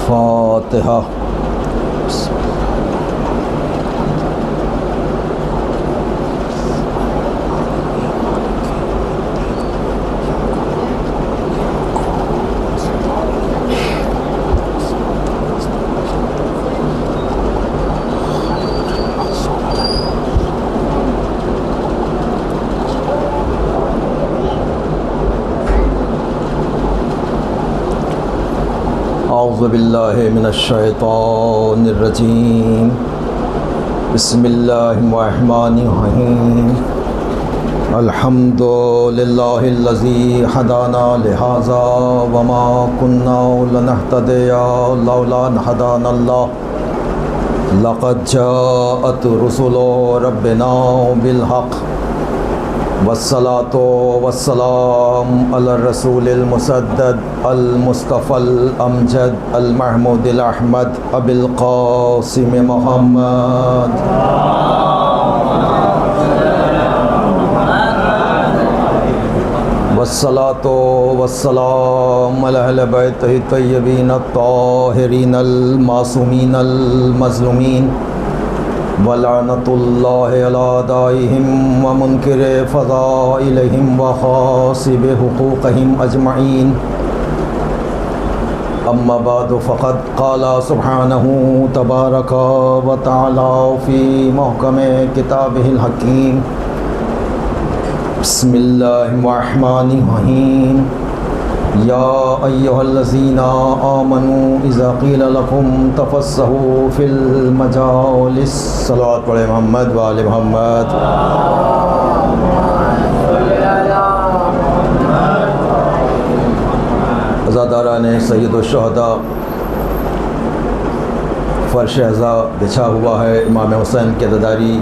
فاتحہ. اعوذ باللہ من الشیطان الرجیم. بسم اللہ الرحمن الرحیم. الحمد للہ الذی ہدانا لہذا وما كنا لنہتدی لولا ان ہدانا اللہ. لقد جاءت رسل ربنا بالحق والصلاة والسلام على الرسول المسدد المصطفى الأمجد المحمود الأحمد أبي القاسم محمد. والصلاة والسلام على أهل بيته الطيبين الطاهرين المعصومين المظلومين ولعنة الله على أعدائهم ومنكر فضائلهم وخاسب حقوقهم أجمعين. أما بعد فقد قال سبحانه تبارك وتعالى في محكم كتابه الحكيم. بسم الله الرحمن الرحيم. یا ایہا الذین آمنوا اذا قیل لکم تفسحوا فی المجالس. صلوات پڑھے محمد و آل محمد. عزاداران سید الشہداء، فرش عزا بچھا ہوا ہے. امام حسین کی عزاداری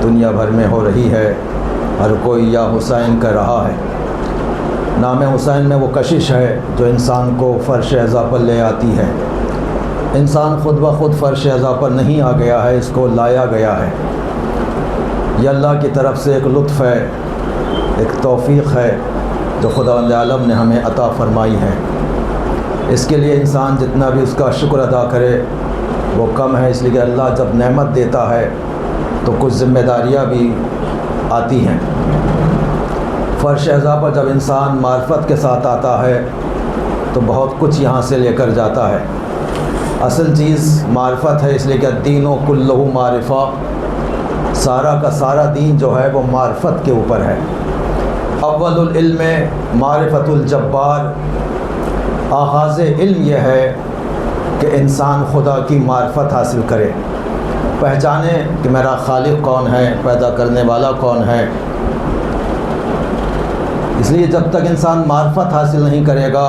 دنیا بھر میں ہو رہی ہے. ہر کوئی یا حسین کہہ رہا ہے. نام حسین میں وہ کشش ہے جو انسان کو فرش عزا پر لے آتی ہے. انسان خود بخود فرش عزا پر نہیں آ گیا ہے، اس کو لایا گیا ہے. یہ اللہ کی طرف سے ایک لطف ہے، ایک توفیق ہے جو خداوند عالم نے ہمیں عطا فرمائی ہے. اس کے لیے انسان جتنا بھی اس کا شکر ادا کرے وہ کم ہے. اس لیے کہ اللہ جب نعمت دیتا ہے تو کچھ ذمہ داریاں بھی آتی ہیں. فرش عزا پر جب انسان معرفت کے ساتھ آتا ہے تو بہت کچھ یہاں سے لے کر جاتا ہے. اصل چیز معرفت ہے، اس لیے کہ دین و کلہ معرفہ، سارا کا سارا دین جو ہے وہ معرفت کے اوپر ہے. اول العلم معرفت الجبار. آغاز علم یہ ہے کہ انسان خدا کی معرفت حاصل کرے، پہچانے کہ میرا خالق کون ہے، پیدا کرنے والا کون ہے. اس لیے جب تک انسان معرفت حاصل نہیں کرے گا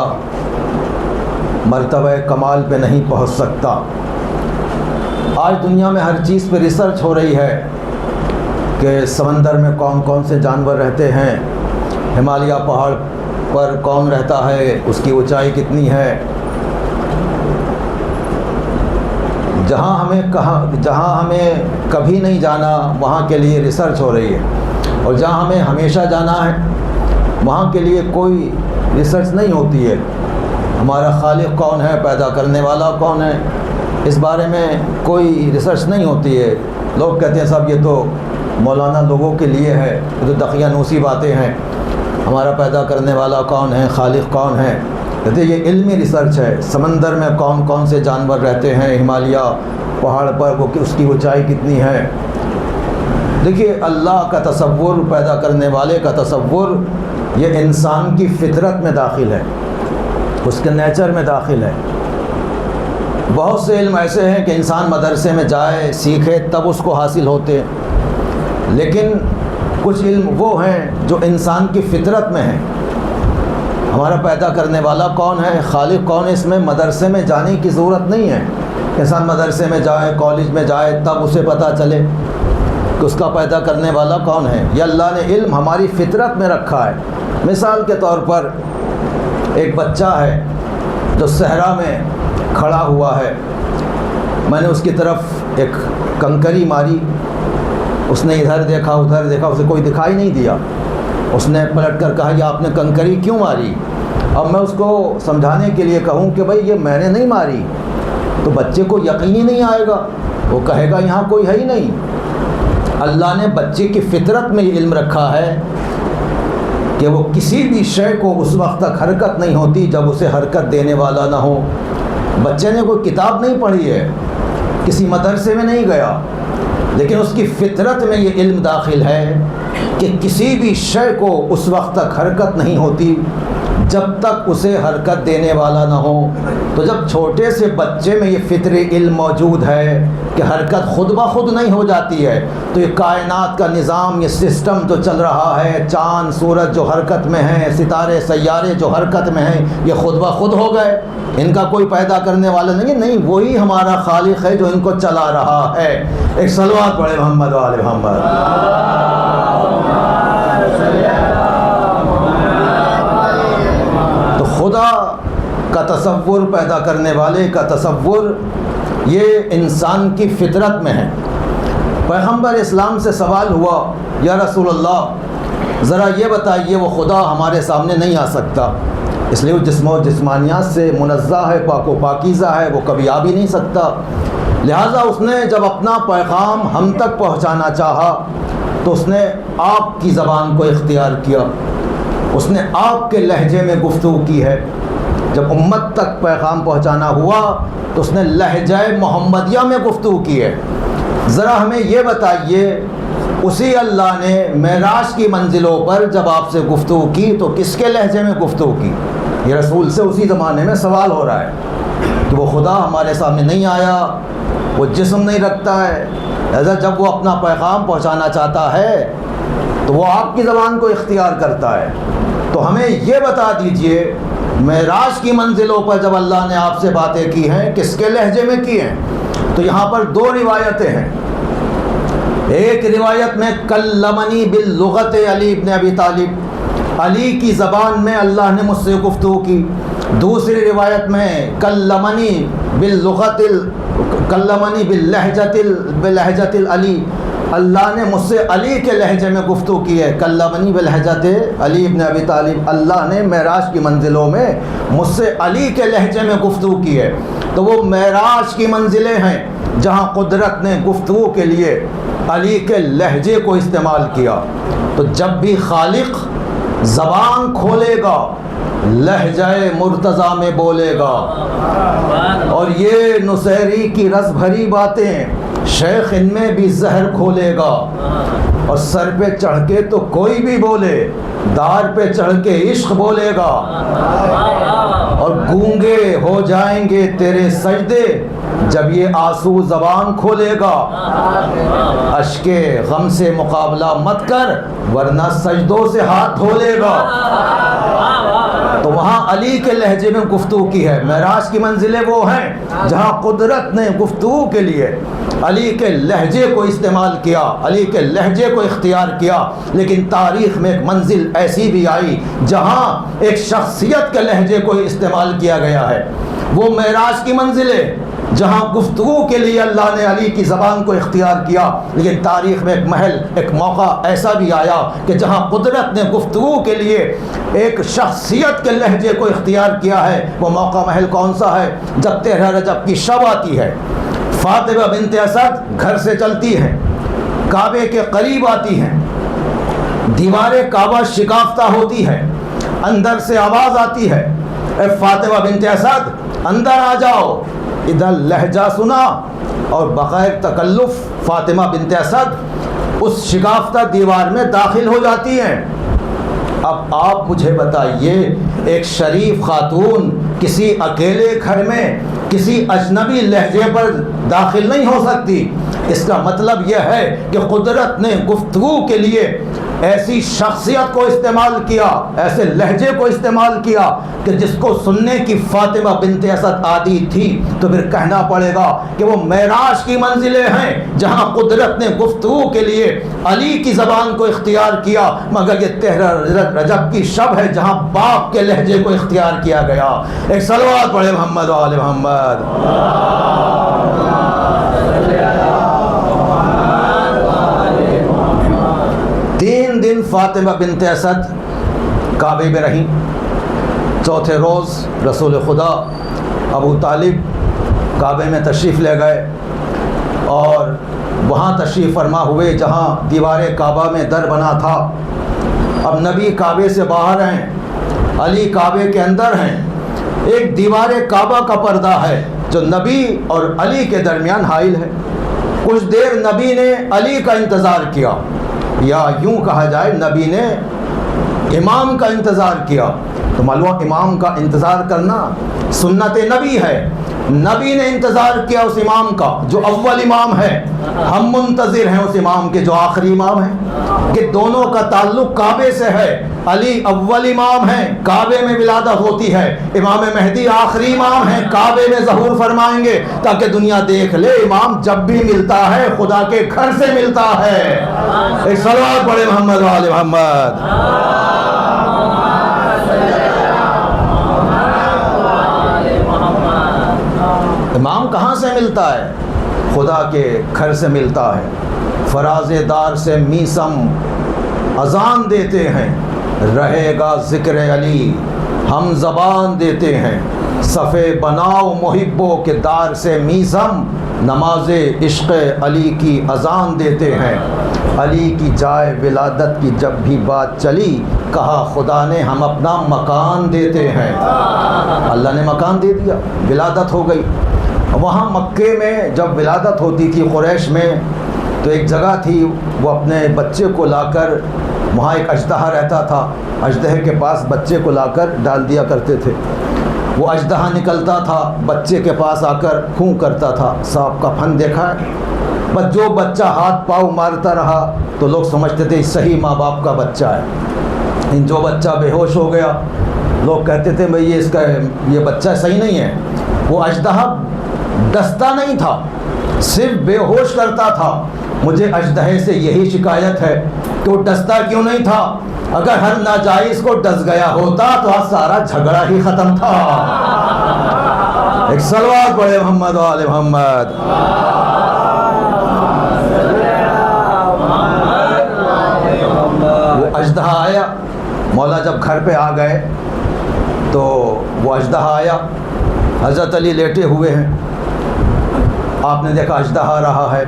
مرتبہ کمال پہ نہیں پہنچ سکتا. آج دنیا میں ہر چیز پہ ریسرچ ہو رہی ہے کہ سمندر میں کون کون سے جانور رہتے ہیں، ہمالیہ پہاڑ پر کون رہتا ہے، اس کی اونچائی کتنی ہے. جہاں ہمیں کبھی نہیں جانا وہاں کے لیے ریسرچ ہو رہی ہے، اور جہاں ہمیں ہمیشہ جانا ہے وہاں کے لیے کوئی ریسرچ نہیں ہوتی ہے. ہمارا خالق کون ہے، پیدا کرنے والا کون ہے، اس بارے میں کوئی ریسرچ نہیں ہوتی ہے. لوگ کہتے ہیں صاحب یہ تو مولانا لوگوں کے لیے ہے، یہ تو دقیانوسی باتیں ہیں. ہمارا پیدا کرنے والا کون ہے، خالق کون ہے. کہتے ہیں یہ علمی ریسرچ ہے. سمندر میں کون کون سے جانور رہتے ہیں، ہمالیہ پہاڑ پر وہ اس کی اونچائی کتنی ہے. دیکھیے اللہ کا تصور، پیدا کرنے والے کا تصور، یہ انسان کی فطرت میں داخل ہے، اس کے نیچر میں داخل ہے. بہت سے علم ایسے ہیں کہ انسان مدرسے میں جائے سیکھے تب اس کو حاصل ہوتے، لیکن کچھ علم وہ ہیں جو انسان کی فطرت میں ہیں. ہمارا پیدا کرنے والا کون ہے، خالق کون ہے، اس میں مدرسے میں جانے کی ضرورت نہیں ہے. انسان مدرسے میں جائے، کالج میں جائے تب اسے پتہ چلے کہ اس کا پیدا کرنے والا کون ہے. یہ اللہ نے علم ہماری فطرت میں رکھا ہے. مثال کے طور پر ایک بچہ ہے، جو صحرا میں کھڑا ہوا ہے، میں نے اس کی طرف ایک کنکری ماری، اس نے ادھر دیکھا ادھر دیکھا، اسے کوئی دکھائی نہیں دیا۔ اس نے پلٹ کر کہا یہ آپ نے کنکری کیوں ماری؟ اب میں اس کو سمجھانے کے لیے کہوں کہ بھائی یہ میں نے نہیں ماری، تو بچے کو یقین ہی نہیں آئے گا، وہ کہے گا یہاں کوئی ہے ہی نہیں۔ اللہ نے بچے کی فطرت میں یہ علم رکھا ہے کہ وہ کسی بھی شے کو اس وقت تک حرکت نہیں ہوتی جب اسے حرکت دینے والا نہ ہو۔ بچے نے کوئی کتاب نہیں پڑھی ہے، کسی مدرسے میں نہیں گیا، لیکن اس کی فطرت میں یہ علم داخل ہے کہ کسی بھی شے کو اس وقت تک حرکت نہیں ہوتی جب تک اسے حرکت دینے والا نہ ہو۔ تو جب چھوٹے سے بچے میں یہ فطری علم موجود ہے کہ حرکت خود بخود نہیں ہو جاتی ہے، تو یہ کائنات کا نظام، یہ سسٹم جو چل رہا ہے، چاند سورج جو حرکت میں ہیں، ستارے سیارے جو حرکت میں ہیں، یہ خود بخود ہو گئے، ان کا کوئی پیدا کرنے والا نہیں، وہی ہمارا خالق ہے جو ان کو چلا رہا ہے۔ ایک صلوات پڑھے محمد وآل محمد۔ تو خدا کا تصور، پیدا کرنے والے کا تصور، یہ انسان کی فطرت میں ہے۔ پیغمبر اسلام سے سوال ہوا، یا رسول اللہ ذرا یہ بتائیے وہ خدا ہمارے سامنے نہیں آ سکتا، اس لیے وہ جسم و جسمانیات سے منزہ ہے، پاک و پاکیزہ ہے، وہ کبھی آ بھی نہیں سکتا۔ لہٰذا اس نے جب اپنا پیغام ہم تک پہنچانا چاہا تو اس نے آپ کی زبان کو اختیار کیا، اس نے آپ کے لہجے میں گفتگو کی ہے۔ جب امت تک پیغام پہنچانا ہوا تو اس نے لہجہ محمدیہ میں گفتگو کی ہے۔ ذرا ہمیں یہ بتائیے، اسی اللہ نے معراج کی منزلوں پر جب آپ سے گفتگو کی تو کس کے لہجے میں گفتگو کی؟ یہ رسول سے اسی زمانے میں سوال ہو رہا ہے کہ وہ خدا ہمارے سامنے نہیں آیا، وہ جسم نہیں رکھتا ہے، لہذا جب وہ اپنا پیغام پہنچانا چاہتا ہے تو وہ آپ کی زبان کو اختیار کرتا ہے۔ تو ہمیں یہ بتا دیجئے، معراج کی منزلوں پر جب اللہ نے آپ سے باتیں کی ہیں کس کے لہجے میں کی ہیں؟ تو یہاں پر دو روایتیں ہیں۔ ایک روایت میں کلمنی باللغت علی ابن ابی طالب، علی کی زبان میں اللہ نے مجھ سے گفتگو کی۔ دوسری روایت میں کلمنی بلہجت علی، اللہ نے مجھ سے علی کے لہجے میں گفتگو کی ہے۔ کلمنی بلہجت علی ابن ابی طالب، اللہ نے معراج کی منزلوں میں مجھ سے علی کے لہجے میں گفتگو کی ہے۔ تو وہ معراج کی منزلیں ہیں جہاں قدرت نے گفتگو کے لیے علی کے لہجے کو استعمال کیا۔ تو جب بھی خالق زبان کھولے گا لہجہ مرتضیٰ میں بولے گا، اور یہ نصیری کی رس بھری باتیں شیخ ان میں بھی زہر کھولے گا، اور سر پہ چڑھ کے تو کوئی بھی بولے، دار پہ چڑھ کے عشق بولے گا، اور گونگے ہو جائیں گے تیرے سجدے جب یہ آنسو زبان کھولے گا۔ اشک غم سے مقابلہ مت کر ورنہ سجدوں سے ہاتھ دھو لے گا۔ تو وہاں علی کے لہجے میں گفتگو کی ہے۔ معراج کی منزلیں وہ ہیں جہاں قدرت نے گفتگو کے لیے علی کے لہجے کو استعمال کیا، علی کے لہجے کو اختیار کیا۔ لیکن تاریخ میں ایک منزل ایسی بھی آئی جہاں ایک شخصیت کے لہجے کو استعمال کیا گیا ہے، وہ معراج کی منزلیں جہاں گفتگو کے لیے اللہ نے علی کی زبان کو اختیار کیا۔ لیکن تاریخ میں ایک محل، ایک موقع ایسا بھی آیا کہ جہاں قدرت نے گفتگو کے لیے ایک شخصیت کے لہجے کو اختیار کیا ہے۔ وہ موقع محل کون سا ہے؟ جب 13 رجب کی شب آتی ہے، فاطمہ بنت اسد گھر سے چلتی ہیں، کعبے کے قریب آتی ہیں، دیوار کعبہ شکافتہ ہوتی ہے، اندر سے آواز آتی ہے، اے فاطمہ بنت اسد اندر آ جاؤ۔ ادھر لہجہ سنا اور بغیر تکلف فاطمہ بنت اسد اس شکافتہ دیوار میں داخل ہو جاتی ہیں۔ اب آپ مجھے بتائیے، ایک شریف خاتون کسی اکیلے گھر میں کسی اجنبی لہجے پر داخل نہیں ہو سکتی۔ اس کا مطلب یہ ہے کہ قدرت نے گفتگو کے لیے ایسی شخصیت کو استعمال کیا، ایسے لہجے کو استعمال کیا کہ جس کو سننے کی فاطمہ بنت اسد عادی تھی تو پھر کہنا پڑے گا کہ وہ معراج کی منزلیں ہیں جہاں قدرت نے گفتگو کے لیے علی کی زبان کو اختیار کیا، مگر یہ 13 رجب کی شب ہے جہاں باپ کے لہجے کو اختیار کیا گیا۔ ایک صلوات پڑھے محمد و آل محمد۔ 3 دن فاطمہ بنت اسد کعبے میں رہیں۔ چوتھے روز رسول خدا ابو طالب کعبے میں تشریف لے گئے اور وہاں تشریف فرما ہوئے جہاں دیوار کعبہ میں در بنا تھا۔ اب نبی کعبے سے باہر ہیں، علی کعبے کے اندر ہیں۔ ایک دیوار کعبہ کا پردہ ہے جو نبی اور علی کے درمیان حائل ہے۔ کچھ دیر نبی نے علی کا انتظار کیا، یا یوں کہا جائے نبی نے امام کا انتظار کیا۔ تو معلوم امام کا انتظار کرنا سنت نبی ہے۔ نبی نے انتظار کیا اس امام کا جو اول امام ہے، ہم منتظر ہیں اس امام کے جو آخری امام ہے، کہ دونوں کا تعلق کعبے سے ہے۔ علی اول امام ہیں، کعبے میں ولادت ہوتی ہے، امام مہدی آخری امام ہیں، کعبے میں ظہور فرمائیں گے، تاکہ دنیا دیکھ لے امام جب بھی ملتا ہے خدا کے گھر سے ملتا ہے۔ ایک صلوات پڑھے محمد و آل محمد۔ امام کہاں سے ملتا ہے؟ خدا کے گھر سے ملتا ہے۔ فراز دار سے میسم اذان دیتے ہیں، رہے گا ذکر علی ہم زبان دیتے ہیں۔ صفے بناؤ محبوں کے دار سے میسم، نماز عشق علی کی اذان دیتے ہیں۔ علی کی جائے ولادت کی جب بھی بات چلی، کہا خدا نے ہم اپنا مکان دیتے ہیں۔ اللہ نے مکان دے دیا، ولادت ہو گئی۔ وہاں مکے میں جب ولادت ہوتی تھی قریش میں، تو ایک جگہ تھی، وہ اپنے بچے کو لا کر، وہاں ایک اژدہا رہتا تھا، اژدہے کے پاس بچے کو لا کر ڈال دیا کرتے تھے۔ وہ اژدہا نکلتا تھا، بچے کے پاس آ کر پھونک کرتا تھا، سانپ کا پھن دیکھا ہے؟ بس جو بچہ ہاتھ پاؤں مارتا رہا تو لوگ سمجھتے تھے صحیح ماں باپ کا بچہ ہے۔ جو بچہ بے ہوش ہو گیا، لوگ کہتے تھے بھئی یہ بچہ صحیح نہیں ہے۔ وہ اژدہا ڈستا نہیں تھا، صرف بے ہوش کرتا تھا۔ مجھے اژدہے سے یہی شکایت ہے کہ وہ ڈستا کیوں نہیں تھا؟ اگر ہر ناجائز کو ڈس گیا ہوتا تو آج سارا جھگڑا ہی ختم تھا۔ ایک صلوات پڑھے محمد و آل محمد۔ وہ اژدہا آیا، مولا جب گھر پہ آ گئے تو وہ اژدہا آیا، حضرت علی لیٹے ہوئے ہیں، آپ نے دیکھا اژدہا رہا ہے۔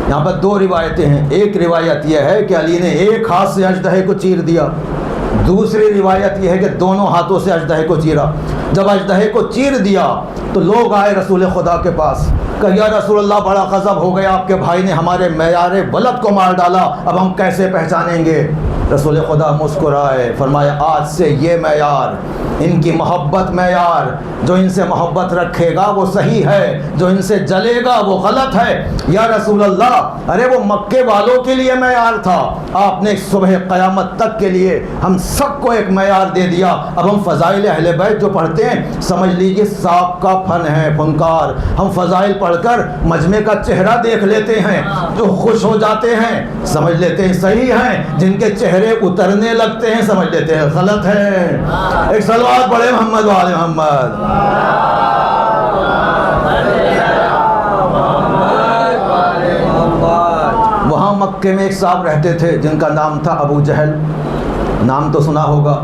یہاں پر 2 روایتیں ہیں۔ ایک روایت یہ ہے کہ علی نے ایک ہاتھ سے اژدہے کو چیر دیا، دوسری روایت یہ ہے کہ دونوں ہاتھوں سے اژدہے کو چیرا۔ جب اژدہے کو چیر دیا تو لوگ آئے رسول خدا کے پاس کہ یا رسول اللہ بڑا غضب ہو گیا، آپ کے بھائی نے ہمارے معیار ولد کو مار ڈالا، اب ہم کیسے پہچانیں گے؟ رسول خدا مسکرائے، فرمایا آج سے یہ معیار، ان کی محبت معیار، جو ان سے محبت رکھے گا وہ صحیح ہے، جو ان سے جلے گا وہ غلط ہے۔ یا رسول اللہ، ارے وہ مکے والوں کے لیے معیار تھا، آپ نے صبح قیامت تک کے لیے ہم سب کو ایک معیار دے دیا۔ اب ہم فضائل اہل بیت جو پڑھتے ہیں سمجھ لیجئے سانپ کا پھن ہے، فنکار۔ ہم فضائل پڑھ کر مجمع کا چہرہ دیکھ لیتے ہیں، جو خوش ہو جاتے ہیں سمجھ لیتے ہیں صحیح ہیں، جن کے چہرے اترنے لگتے ہیں سمجھ لیتے ہیں غلط ہے۔ ایک صلوات پڑھے محمد و آل محمد۔ وہاں مکے میں ایک صاحب رہتے تھے جن کا نام تھا ابو جہل، نام تو سنا ہوگا،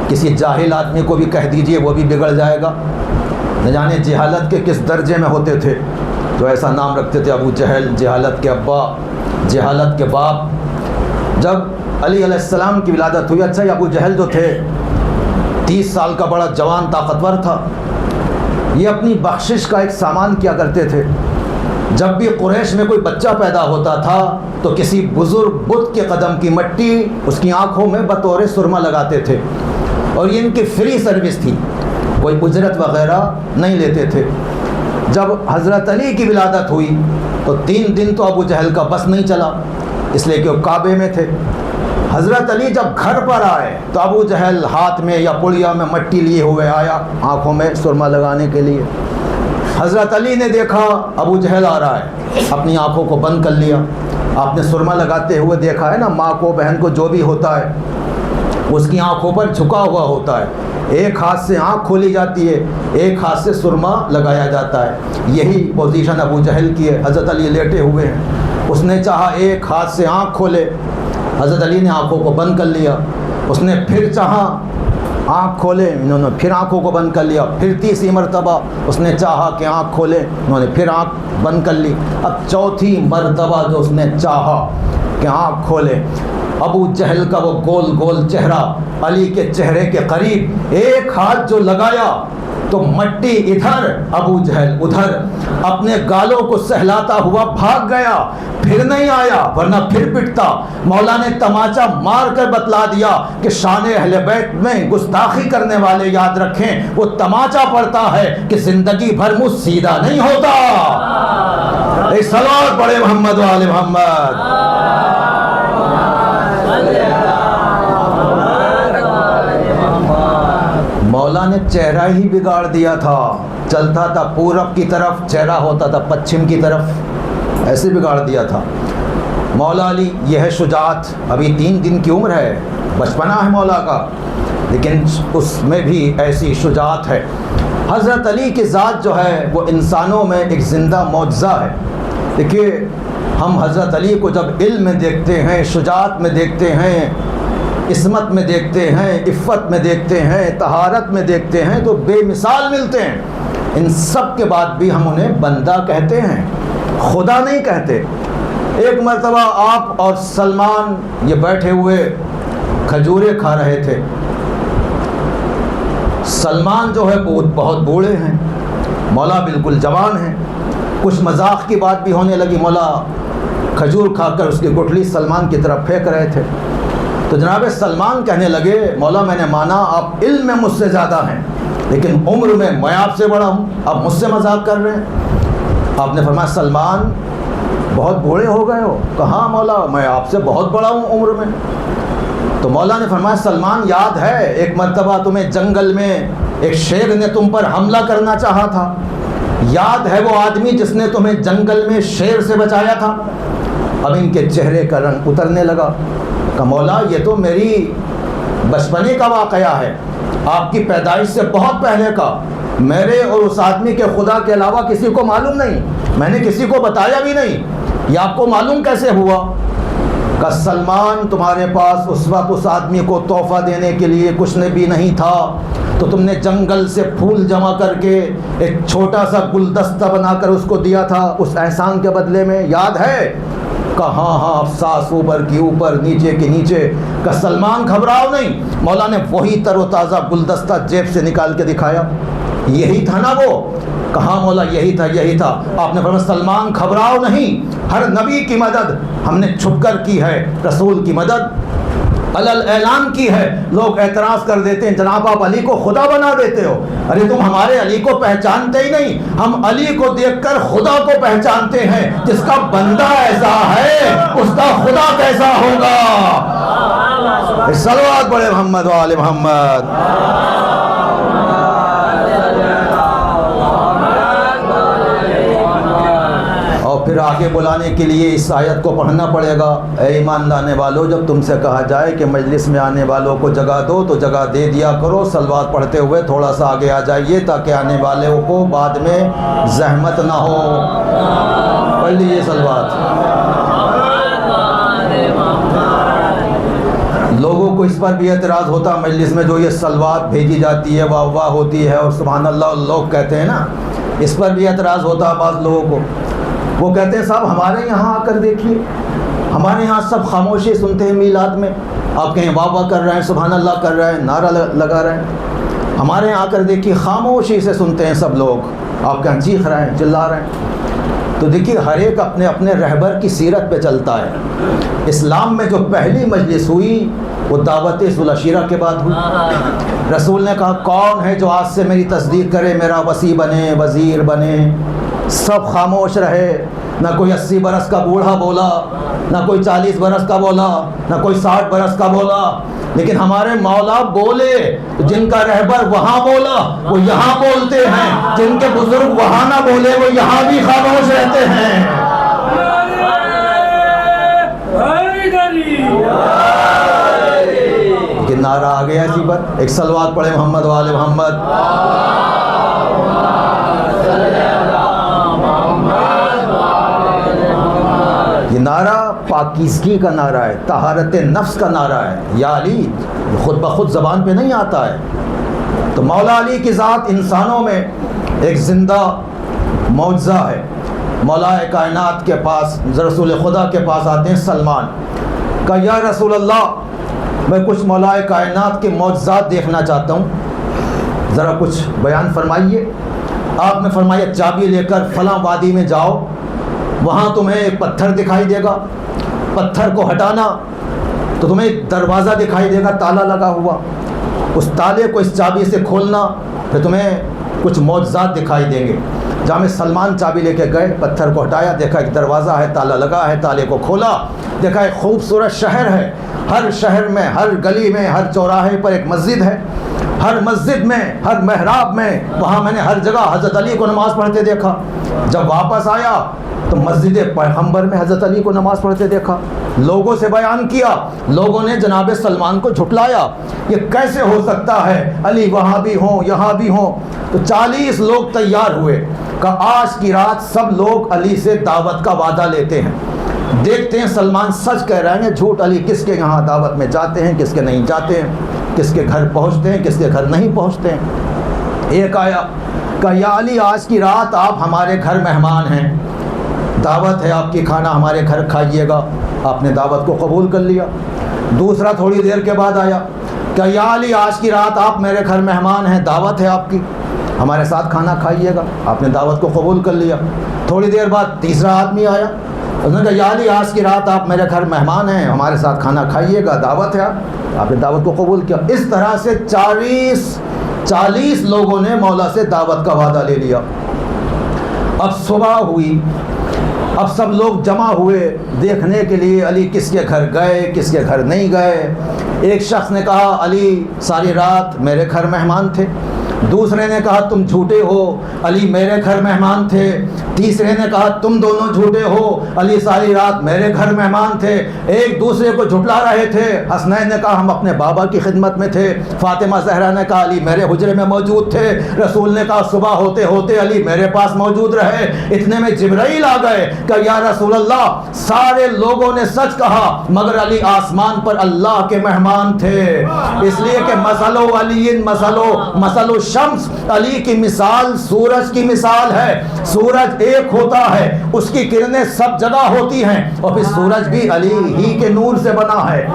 کسی جاہل آدمی کو بھی کہہ دیجئے وہ بھی بگڑ جائے گا، نہ جانے جہالت کے کس درجے میں ہوتے تھے، تو ایسا نام رکھتے تھے ابو جہل، جہالت کے ابا، جہالت کے باپ۔ جب علی علیہ السلام کی ولادت ہوئی، اچھا یہ ابو جہل جو تھے 30 سال کا بڑا جوان طاقتور تھا، یہ اپنی بخشش کا ایک سامان کیا کرتے تھے۔ جب بھی قریش میں کوئی بچہ پیدا ہوتا تھا تو کسی بزرگ بت کے قدم کی مٹی اس کی آنکھوں میں بطور سرما لگاتے تھے، اور یہ ان کی فری سروس تھی، کوئی اجرت وغیرہ نہیں لیتے تھے۔ جب حضرت علی کی ولادت ہوئی تو 3 دن تو ابو جہل کا بس نہیں چلا، اس لیے کہ وہ کعبے میں تھے۔ حضرت علی جب گھر پر آئے تو ابو جہل ہاتھ میں یا پڑیا میں مٹی لیے ہوئے آیا آنکھوں میں سرما لگانے کے لیے۔ حضرت علی نے دیکھا ابو جہل آ رہا ہے، اپنی آنکھوں کو بند کر لیا۔ آپ نے سرما لگاتے ہوئے دیکھا ہے نا، ماں کو بہن کو جو بھی ہوتا ہے اس کی آنکھوں پر جھکا ہوا ہوتا ہے، ایک ہاتھ سے آنکھ کھولی جاتی ہے، ایک ہاتھ سے سرما لگایا جاتا ہے۔ یہی پوزیشن ابو جہل کی ہے، حضرت علی لیٹے ہوئے ہیں۔ اس نے چاہا ایک ہاتھ سے آنکھ کھولے، حضرت علی نے آنکھوں کو بند کر لیا۔ اس نے پھر چاہا آنکھ کھولے، انہوں نے پھر آنکھوں کو بند کر لیا۔ پھر تیسری مرتبہ اس نے چاہا کہ آنکھ کھولے، انہوں نے پھر آنکھ بند کر لی۔ اب چوتھی مرتبہ جو اس نے چاہا کہ آنکھ کھولے، ابو جہل کا وہ گول گول چہرہ علی کے چہرے کے قریب، ایک ہاتھ جو لگایا تو مٹی ادھر، ابو جہل ادھر، اپنے گالوں کو سہلاتا ہوا بھاگ گیا، پھر نہیں آیا ورنہ پھر پٹتا۔ مولا نے تماچا مار کر بتلا دیا کہ شان اہل بیت میں گستاخی کرنے والے یاد رکھیں، وہ تماچا پڑتا ہے کہ زندگی بھر منہ سیدھا نہیں ہوتا۔ ایک صلوات پڑھے محمد و آل محمد۔ مولا نے چہرہ ہی بگاڑ دیا تھا، چلتا تھا پورب کی طرف، چہرہ ہوتا تھا پچھم کی طرف، ایسے بگاڑ دیا تھا۔ مولا علی یہ ہے شجاعت، ابھی 3 دن کی عمر ہے، بچپنا ہے مولا کا، لیکن اس میں بھی ایسی شجاعت ہے۔ حضرت علی کی ذات جو ہے وہ انسانوں میں ایک زندہ معجزہ ہے۔ دیکھیے ہم حضرت علی کو جب علم میں دیکھتے ہیں، شجاعت میں دیکھتے ہیں، عصمت میں دیکھتے ہیں، عفت میں دیکھتے ہیں، طہارت میں دیکھتے ہیں تو بے مثال ملتے ہیں۔ ان سب کے بعد بھی ہم انہیں بندہ کہتے ہیں، خدا نہیں کہتے۔ ایک مرتبہ آپ اور سلمان یہ بیٹھے ہوئے کھجورے کھا رہے تھے۔ سلمان جو ہے بہت بوڑھے ہیں، مولا بالکل جوان ہیں۔ کچھ مذاق کی بات بھی ہونے لگی، مولا کھجور کھا کر اس کی گٹھلی سلمان کی طرف پھینک رہے تھے۔ تو جناب سلمان کہنے لگے، مولا میں نے مانا آپ علم میں مجھ سے زیادہ ہیں، لیکن عمر میں آپ سے بڑا ہوں، آپ مجھ سے مذاق کر رہے ہیں۔ آپ نے فرمایا سلمان بہت بوڑھے ہو گئے ہو؟ کہاں مولا میں آپ سے بہت بڑا ہوں عمر میں۔ تو مولا نے فرمایا سلمان یاد ہے ایک مرتبہ تمہیں جنگل میں ایک شیر نے تم پر حملہ کرنا چاہا تھا؟ یاد ہے وہ آدمی جس نے تمہیں جنگل میں شیر سے بچایا تھا؟ اب ان کے چہرے کا رنگ اترنے لگا کہ مولا یہ تو میری بچپنے کا واقعہ ہے، آپ کی پیدائش سے بہت پہلے کا، میرے اور اس آدمی کے خدا کے علاوہ کسی کو معلوم نہیں، میں نے کسی کو بتایا بھی نہیں، یہ آپ کو معلوم کیسے ہوا؟ کہ سلمان تمہارے پاس اس وقت اس آدمی کو تحفہ دینے کے لیے کچھ بھی نہیں تھا، تو تم نے جنگل سے پھول جمع کر کے ایک چھوٹا سا گلدستہ بنا کر اس کو دیا تھا اس احسان کے بدلے میں، یاد ہے؟ کہ ہاں سانس اوپر کی اوپر نیچے کے نیچے۔ کہ سلمان گھبراؤ نہیں، مولا نے وہی تر و تازہ گلدستہ جیب سے نکال کے دکھایا، یہی تھا نا وہ؟ کہاں مولا یہی تھا یہی تھا۔ آپ نے فرمایا سلمان گھبراؤ نہیں، ہر نبی کی مدد ہم نے چھپ کر کی ہے، رسول کی مدد علل اعلان کی ہے۔ لوگ اعتراض کر دیتے ہیں جناب آپ علی کو خدا بنا دیتے ہو، ارے تم ہمارے علی کو پہچانتے ہی نہیں، ہم علی کو دیکھ کر خدا کو پہچانتے ہیں، جس کا بندہ ایسا ہے اس کا خدا کیسا ہوگا؟ صلوات پڑھے محمد و آل محمد۔ پھر آگے بلانے کے لیے اس آیت کو پڑھنا پڑے گا، اے ایمان لانے والوں جب تم سے کہا جائے کہ مجلس میں آنے والوں کو جگہ دو تو جگہ دے دیا کرو، صلوات پڑھتے ہوئے تھوڑا سا آگے آ جائیے تاکہ آنے والوں کو بعد میں زحمت نہ ہو۔ پڑھ لیجیے صلوات۔ لوگوں کو اس پر بھی اعتراض ہوتا مجلس میں جو یہ صلوات بھیجی جاتی ہے، واہ واہ ہوتی ہے اور سبحان اللہ لوگ کہتے ہیں نا، اس پر بھی اعتراض ہوتا بعض لوگوں کو۔ وہ کہتے ہیں صاحب ہمارے یہاں آ کر دیکھیے، ہمارے یہاں سب خاموشی سنتے ہیں میلاد میں، آپ کہیں واہ واہ کر رہے ہیں، سبحان اللہ کر رہے ہیں، نعرہ لگا رہے ہیں، ہمارے یہاں آ کر دیکھیے خاموشی سے سنتے ہیں سب لوگ، آپ کہیں چیخ رہے ہیں چلا رہے ہیں۔ تو دیکھیے ہر ایک اپنے اپنے رہبر کی سیرت پہ چلتا ہے۔ اسلام میں جو پہلی مجلس ہوئی وہ دعوت ذوالعشیرہ کے بعد ہوئی۔ رسول نے کہا کون ہے جو آج سے میری تصدیق کرے، میرا وصی بنے، وزیر بنے۔ سب خاموش رہے، نہ کوئی 80 برس کا بوڑھا بولا، نہ کوئی 40 برس کا بولا، نہ کوئی 60 برس کا بولا، لیکن ہمارے مولا بولے، جن کا رہبر وہاں بولا وہ یہاں بولتے ہیں، جن کے بزرگ وہاں نہ بولے وہ یہاں بھی خاموش رہتے ہیں۔ کہ نعرہ آ گیا اسی پر، ایک صلوات پڑھے محمد وآل محمد۔ یہ نعرہ پاکیزگی کا نعرہ ہے، طہارت نفس کا نعرہ ہے۔ یا علی خود بخود زبان پہ نہیں آتا ہے۔ تو مولا علی کی ذات انسانوں میں ایک زندہ معجزہ ہے۔ مولا کائنات کے پاس، رسول خدا کے پاس آتے ہیں سلمان، کہا یا رسول اللہ میں کچھ مولا کائنات کے معجزات دیکھنا چاہتا ہوں، ذرا کچھ بیان فرمائیے۔ آپ نے فرمایا چابی لے کر فلاں وادی میں جاؤ، وہاں تمہیں ایک پتھر دکھائی دے گا، پتھر کو ہٹانا تو تمہیں ایک دروازہ دکھائی دے گا تالا لگا ہوا، اس تالے کو اس چابی سے کھولنا پھر تمہیں کچھ معجزات دکھائی دیں گے۔ جامع سلمان چابی لے کے گئے، پتھر کو ہٹایا، دیکھا ایک دروازہ ہے، تالا لگا ہے، تالے کو کھولا، دیکھا ایک خوبصورت شہر ہے، ہر شہر میں، ہر گلی میں، ہر چوراہے پر ایک مسجد ہے، ہر مسجد میں، ہر محراب میں، وہاں میں نے ہر جگہ حضرت علی کو نماز پڑھتے دیکھا۔ جب واپس آیا تو مسجد پیغمبر میں حضرت علی کو نماز پڑھتے دیکھا۔ لوگوں سے بیان کیا، لوگوں نے جناب سلمان کو جھٹلایا، یہ کیسے ہو سکتا ہے علی وہاں بھی ہوں یہاں بھی ہوں۔ تو 40 لوگ تیار ہوئے کہ آج کی رات سب لوگ علی سے دعوت کا وعدہ لیتے ہیں، دیکھتے ہیں سلمان سچ کہہ رہے ہیں جھوٹ، علی کس کے یہاں دعوت میں جاتے ہیں، کس کے نہیں جاتے ہیں، کس کے گھر پہنچتے ہیں، کس کے گھر نہیں پہنچتے ہیں۔ ایک آیا کہ یا علی آج کی رات آپ ہمارے گھر مہمان ہیں، دعوت ہے آپ کی، کھانا ہمارے گھر کھائیے گا۔ آپ نے دعوت کو قبول کر لیا۔ دوسرا تھوڑی دیر کے بعد آیا کہ یا علی آج کی رات آپ میرے گھر مہمان ہیں، دعوت ہے آپ کی، ہمارے ساتھ کھانا کھائیے گا۔ آپ نے دعوت کو قبول کر لیا۔ تھوڑی دیر بعد تیسرا آدمی آیا، اس نے کہا یا علی آج کی رات آپ میرے گھر مہمان ہیں، ہمارے ساتھ کھانا کھائیے گا، دعوت ہے آپ نے دعوت کو قبول کیا۔ اس طرح سے 40 لوگوں نے مولا سے دعوت کا وعدہ لے لیا۔ اب صبح ہوئی، اب سب لوگ جمع ہوئے دیکھنے کے لیے علی کس کے گھر گئے، کس کے گھر نہیں گئے۔ ایک شخص نے کہا علی ساری رات میرے گھر مہمان تھے، دوسرے نے کہا تم جھوٹے ہو، علی میرے گھر مہمان تھے، تیسرے نے کہا تم دونوں جھوٹے ہو، علی ساری رات میرے گھر مہمان تھے۔ ایک دوسرے کو جھٹلا رہے تھے۔ حسنین نے کہا ہم اپنے بابا کی خدمت میں تھے، فاطمہ زہرا نے کہا علی میرے حجرے میں موجود تھے، رسول نے کہا صبح ہوتے ہوتے علی میرے پاس موجود رہے۔ اتنے میں جبرائیل آ گئے کہ یا رسول اللہ سارے لوگوں نے سچ کہا مگر علی آسمان پر اللہ کے مہمان تھے، اس لیے کہ مثل علی مثل شمس، علی کی مثال سورج کی مثال ہے۔ سورج ایک ہوتا ہے، اس کی کرنیں سب جگہ ہوتی ہیں، اور پھر سورج بھی علی ہی کے نور سے بنا ہے۔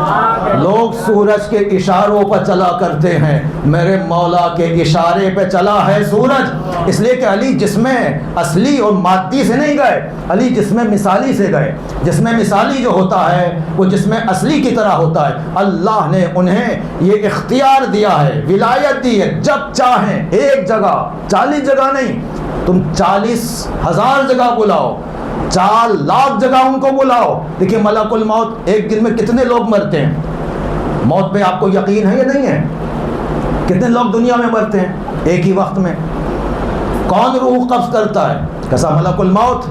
لوگ سورج کے اشاروں پر چلا کرتے ہیں، میرے مولا کے اشارے پہ چلا ہے سورج، اس لیے کہ علی جسم اصلی اور مادی سے نہیں گئے، علی جسم مثالی سے گئے۔ جسم مثالی جو ہوتا ہے وہ جسم اصلی کی طرح ہوتا ہے۔ اللہ نے انہیں یہ اختیار دیا ہے، ولایت دی ہے، جب چاہیں ایک جگہ 40 جگہ نہیں، تم 40,000 جگہ بلاؤ، 4 لاکھ جگہ ان کو بلاؤ۔ دیکھیں ملک الموت ایک دن میں کتنے لوگ مرتے ہیں، موت پہ آپ کو یقین ہے یا نہیں ہے؟ کتنے لوگ دنیا میں مرتے ہیں ایک ہی وقت میں؟ کون روح قبض کرتا ہے؟ کیسا ملک الموت؟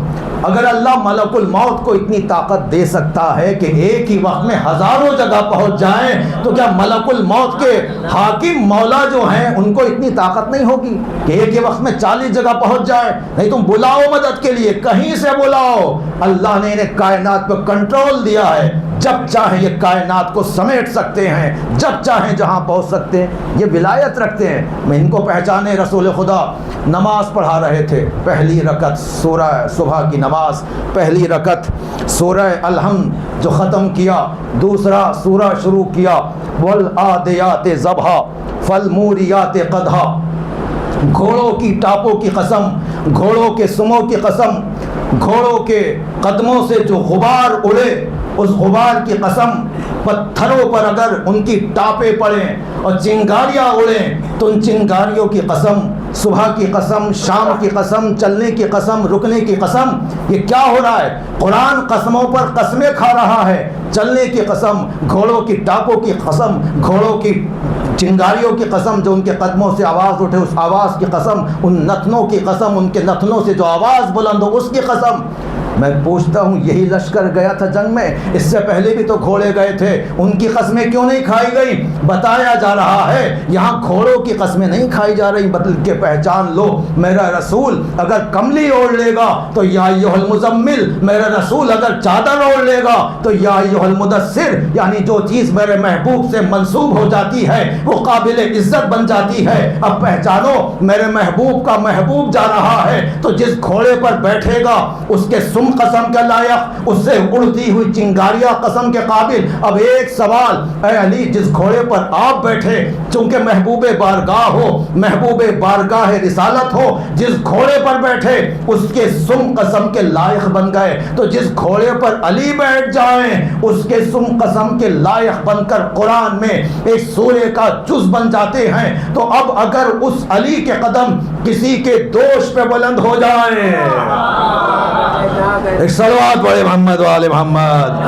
اگر اللہ ملک الموت کو اتنی طاقت دے سکتا ہے کہ ایک ہی وقت میں ہزاروں جگہ پہنچ جائیں، تو کیا ملک الموت کے حاکم مولا جو ہیں ان کو اتنی طاقت نہیں ہوگی کہ ایک ہی وقت میں 40 جگہ پہنچ جائیں؟ نہیں تم بلاؤ مدد کے لیے، کہیں سے بلاؤ، اللہ نے انہیں کائنات پہ کنٹرول دیا ہے، جب چاہیں یہ کائنات کو سمیٹ سکتے ہیں، جب چاہیں جہاں پہنچ سکتے ہیں، یہ ولایت رکھتے ہیں۔ میں ان کو پہچانے رسول خدا نماز پڑھا رہے تھے، پہلی رکعت سورہ صبح کی نماز، پہلی رکعت سورہ الحمد جو ختم کیا، دوسرا سورہ شروع کیا والعادیات ضبحا فالموریات قدحا، گھوڑوں کی ٹاپوں کی قسم، گھوڑوں کے سموں کی قسم، گھوڑوں کے قدموں سے جو غبار اڑے اس غبار کی قسم، پتھروں پر اگر ان کی ٹاپیں پڑیں اور چنگاریاں اڑیں تو ان چنگاریوں کی قسم، صبح کی قسم، شام کی قسم، چلنے کی قسم، رکنے کی قسم، یہ کیا ہو رہا ہے؟ قرآن قسموں پر قسمیں کھا رہا ہے۔ چلنے کی قسم، گھوڑوں کی ٹاپوں کی قسم، گھوڑوں کی چنگاریوں کی قسم جو ان کے قدموں سے آواز اٹھے اس آواز کی قسم، ان نتنوں کی قسم، ان کے نتنوں سے جو آواز بلند ہو اس کی قسم۔ میں پوچھتا ہوں یہی لشکر گیا تھا جنگ میں، اس سے پہلے بھی تو گھوڑے گئے تھے، ان کی قسمیں کیوں نہیں کھائی گئی؟ بتایا جا رہا ہے یہاں گھوڑوں کی قسمیں نہیں کھائی جا رہی، بلکہ پہچان لو میرا رسول اگر کملی اوڑھ لے گا تو یا ایھا المزمل، میرا رسول اگر چادر اوڑھ لے گا تو یا ایھا المدثر، یعنی جو چیز میرے محبوب سے منسوب ہو جاتی ہے وہ قابل عزت بن جاتی ہے۔ اب پہچانو میرے محبوب کا محبوب جا رہا ہے تو جس گھوڑے پر بیٹھے گا اس کے سم قسم کے لائق، اس سے اڑتی ہوئی چنگاریاں قسم کے قابل۔ اب ایک سوال، اے علی جس گھوڑے پر آپ بیٹھے چونکہ محبوب بارگاہ ہو، محبوب بارگاہ رسالت ہو، جس گھوڑے پر بیٹھے اس کے سم قسم کے لائق بن گئے، تو جس گھوڑے پر علی بیٹھ جائیں اس کے سم قسم کے لائق بن کر قرآن میں ایک سورے کا جز بن جاتے ہیں۔ تو اب اگر اس علی کے قدم کسی کے دوش پہ بلند ہو جائیں، ایک صلوات پڑھے محمد و آل محمد۔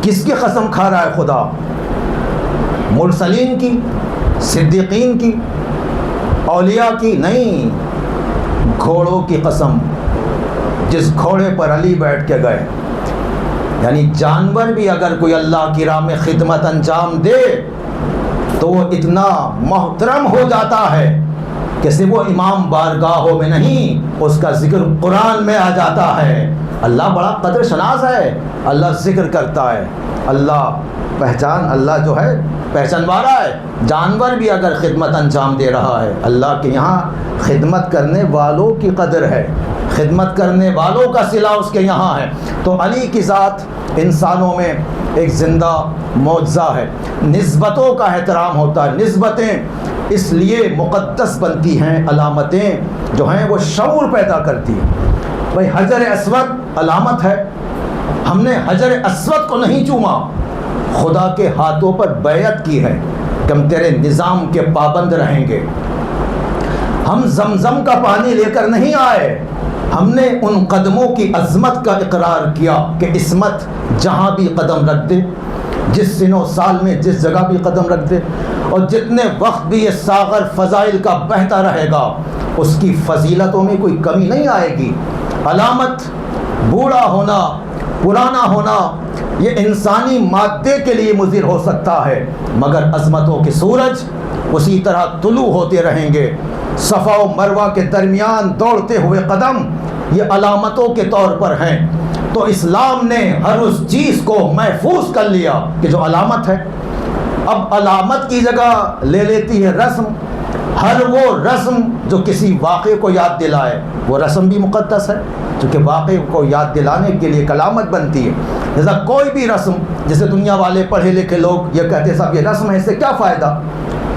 کس کی قسم کھا رہا ہے خدا؟ مرسلین کی، صدیقین کی، اولیاء کی؟ نہیں، گھوڑوں کی قسم، جس گھوڑے پر علی بیٹھ کے گئے۔ یعنی جانور بھی اگر کوئی اللہ کی راہ میں خدمت انجام دے تو وہ اتنا محترم ہو جاتا ہے کہ صرف وہ امام بارگاہوں میں نہیں، اس کا ذکر قرآن میں آ جاتا ہے۔ اللہ بڑا قدر شناس ہے، اللہ ذکر کرتا ہے، اللہ پہچان، اللہ جو ہے پہچانوارا ہے۔ جانور بھی اگر خدمت انجام دے رہا ہے، اللہ کے یہاں خدمت کرنے والوں کی قدر ہے، خدمت کرنے والوں کا صلہ اس کے یہاں ہے۔ تو علی کی ذات انسانوں میں ایک زندہ معجزہ ہے۔ نسبتوں کا احترام ہوتا ہے، نسبتیں اس لیے مقدس بنتی ہیں، علامتیں جو ہیں وہ شعور پیدا کرتی ہیں۔ بھائی حجر اسود علامت ہے، ہم نے حجر اسود کو نہیں چوما، خدا کے ہاتھوں پر بیعت کی ہے کہ ہم تیرے نظام کے پابند رہیں گے۔ ہم زمزم کا پانی لے کر نہیں آئے، ہم نے ان قدموں کی عظمت کا اقرار کیا کہ عصمت جہاں بھی قدم رکھ دے، جس سن و سال میں جس جگہ بھی قدم رکھ دے، اور جتنے وقت بھی یہ ساغر فضائل کا بہتا رہے گا اس کی فضیلتوں میں کوئی کمی نہیں آئے گی۔ علامت بوڑھا ہونا، پرانا ہونا، یہ انسانی مادے کے لیے مضر ہو سکتا ہے، مگر عظمتوں کے سورج اسی طرح طلوع ہوتے رہیں گے۔ صفا و مروہ کے درمیان دوڑتے ہوئے قدم یہ علامتوں کے طور پر ہیں۔ تو اسلام نے ہر اس چیز کو محفوظ کر لیا کہ جو علامت ہے۔ اب علامت کی جگہ لے لیتی ہے رسم۔ ہر وہ رسم جو کسی واقعے کو یاد دلائے وہ رسم بھی مقدس ہے، چونکہ واقعے کو یاد دلانے کے لیے ایک علامت بنتی ہے۔ جیسا کوئی بھی رسم، جیسے دنیا والے پڑھے لکھے لوگ یہ کہتے ہیں صاحب یہ رسم ہے، اس سے کیا فائدہ،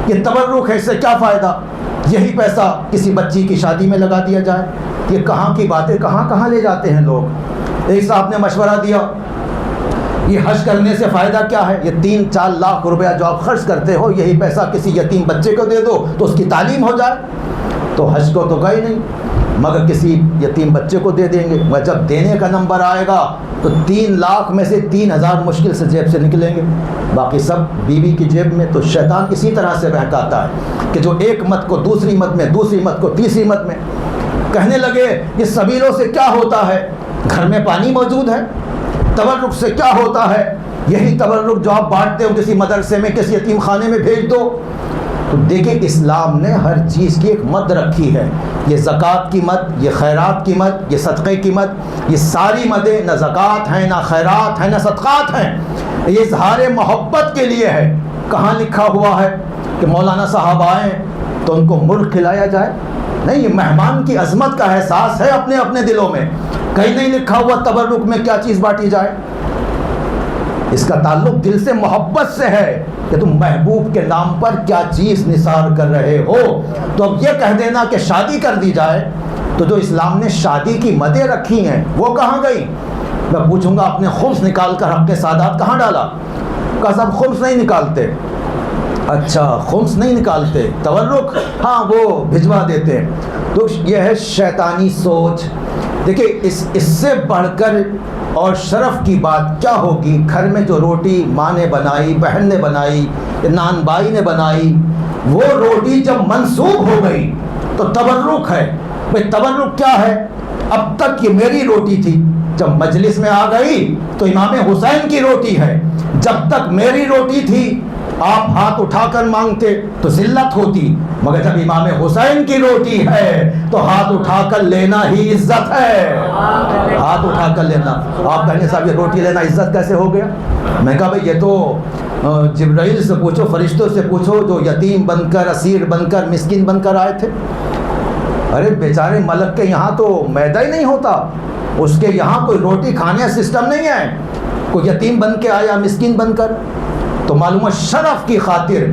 یہ تبرک ہے، اس سے کیا فائدہ، یہی پیسہ کسی بچی کی شادی میں لگا دیا جائے۔ یہ کہاں کی باتیں کہاں لے جاتے ہیں لوگ۔ ایک صاحب نے مشورہ دیا یہ حج کرنے سے فائدہ کیا ہے، یہ 3-4 لاکھ روپیہ جو آپ خرچ کرتے ہو یہی پیسہ کسی یتیم بچے کو دے دو تو اس کی تعلیم ہو جائے۔ تو حج کو تو گئے نہیں مگر کسی یتیم بچے کو دے دیں گے، مگر جب دینے کا نمبر آئے گا تو 3 لاکھ میں سے 3,000 مشکل سے جیب سے نکلیں گے، باقی سب بیوی کی جیب میں۔ تو شیطان اسی طرح سے بہکاتا ہے کہ جو ایک مت کو دوسری مت میں، دوسری مت کو تیسری مت میں، کہنے لگے یہ سبیلوں سے کیا ہوتا ہے، گھر میں پانی موجود ہے، تبرک سے کیا ہوتا ہے، یہی تبرک جو آپ بانٹتے ہو کسی مدرسے میں، کسی یتیم خانے میں بھیج دو۔ تو دیکھیں اسلام نے ہر چیز کی ایک مد رکھی ہے، یہ زکوٰۃ کی مد، یہ خیرات کی مد، یہ صدقے کی مد، یہ ساری مدیں نہ زکوٰۃ ہیں نہ خیرات ہیں نہ صدقات ہیں، یہ اظہار محبت کے لیے ہے۔ کہاں لکھا ہوا ہے کہ مولانا صاحب آئیں تو ان کو مرغ کھلایا جائے؟ نہیں، یہ مہمان کی عظمت کا احساس ہے اپنے اپنے دلوں میں۔ کہیں نہیں لکھا ہوا تبرک میں کیا چیز بانٹی جائے۔ اس کا تعلق دل سے محبت سے ہے کہ تم محبوب کے نام پر کیا چیز نثار کر رہے ہو۔ تو اب یہ کہہ دینا کہ شادی کر دی جائے، تو جو اسلام نے شادی کی مدیں رکھی ہیں وہ کہاں گئی؟ میں پوچھوں گا اپنے خبز نکال کر حق کے سادات کہاں ڈالا؟ کہا صاحب خمس نہیں نکالتے. اچھا خمس نہیں نکالتے, تورک ہاں وہ بھجوا دیتے ہیں. تو یہ ہے شیطانی سوچ. دیکھیں اس سے بڑھ کر اور شرف کی بات کیا ہوگی. گھر میں جو روٹی ماں نے بنائی, بہن نے بنائی, نان بائی نے بنائی, وہ روٹی جب منسوب ہو گئی تو تبرک ہے. بھئی تبرک کیا ہے؟ اب تک یہ میری روٹی تھی, جب مجلس میں آ گئی تو امام حسین کی روٹی ہے. جب تک میری روٹی تھی آپ ہاتھ اٹھا کر مانگتے تو ذلت ہوتی, مگر جب امام حسین کی روٹی ہے تو ہاتھ اٹھا کر لینا ہی عزت ہے. ہاتھ اٹھا کر لینا. آپ کہیں گے صاحب یہ روٹی لینا عزت کیسے ہو گیا؟ میں کہا بھئی یہ تو جبرائیل سے پوچھو, فرشتوں سے پوچھو جو یتیم بن کر, اسیر بن کر, مسکین بن کر آئے تھے. ارے بیچارے ملک کے یہاں تو میدا ہی نہیں ہوتا, اس کے یہاں کوئی روٹی کھانے کا سسٹم نہیں ہے. کوئی یتیم بن کے آیا, مسکین بن کر, تو معلوم ہے شرف کی خاطر.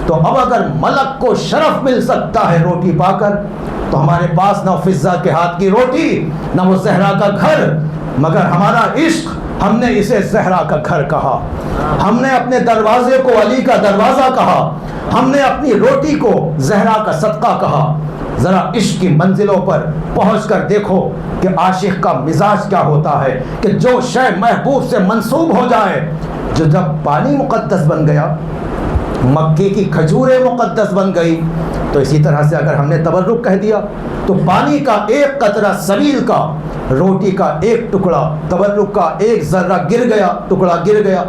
تو اب اگر ملک کو شرف مل سکتا ہے روٹی پا کر, تو ہمارے پاس نہ فضہ کے ہاتھ کی روٹی, نہ وہ زہرا کا گھر, مگر ہمارا عشق, ہم نے اسے زہرا کا گھر کہا, ہم نے اپنے دروازے کو علی کا دروازہ کہا, ہم نے اپنی روٹی کو زہرا کا صدقہ کہا. ذرا عشق کی منزلوں پر پہنچ کر دیکھو کہ عاشق کا مزاج کیا ہوتا ہے, کہ جو شے محبوب سے منسوب ہو جائے. جو جب پانی مقدس بن گیا, مکے کی کھجوریں مقدس بن گئی, تو اسی طرح سے اگر ہم نے تبرک کہہ دیا تو پانی کا ایک قطرہ سبیل کا, روٹی کا ایک ٹکڑا, تبرک کا ایک ذرہ گر گیا, ٹکڑا گر گیا.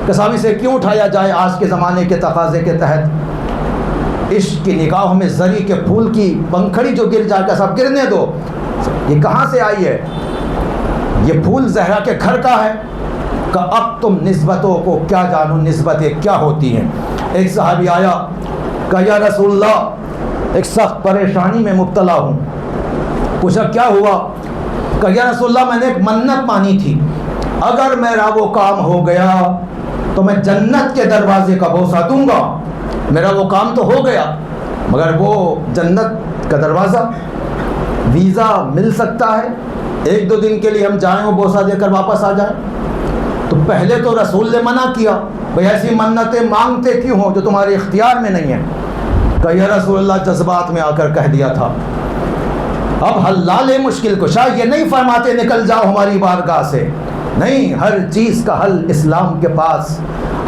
کساوی سے کیوں اٹھایا جائے آج کے زمانے کے تقاضے کے تحت؟ عشق کی نگاہوں میں زری کے پھول کی پنکھڑی جو گر جائے گا سب گرنے دو. یہ کہاں سے آئی ہے؟ یہ پھول زہرا کے گھر کا ہے. کہ اب تم نسبتوں کو کیا جانو, نسبتیں کیا ہوتی ہیں. ایک صحابی آیا, کہا یا رسول اللہ ایک سخت پریشانی میں مبتلا ہوں. پوچھا کیا ہوا؟ کہا یا رسول اللہ میں نے ایک منت مانی تھی, اگر میرا وہ کام ہو گیا تو میں جنت کے دروازے کا بوسہ دوں گا. میرا وہ کام تو ہو گیا, مگر وہ جنت کا دروازہ, ویزا مل سکتا ہے, 1-2 دن کے لیے ہم جائیں وہ بوسہ دے کر واپس آ جائیں. تو پہلے تو رسول نے منع کیا, بھئی ایسی منتیں مانگتے کیوں ہو جو تمہارے اختیار میں نہیں ہیں. کہ یا رسول اللہ جذبات میں آ کر کہہ دیا تھا. اب حلال مشکل کشا یہ نہیں فرماتے نکل جاؤ ہماری بارگاہ سے, نہیں, ہر چیز کا حل اسلام کے پاس,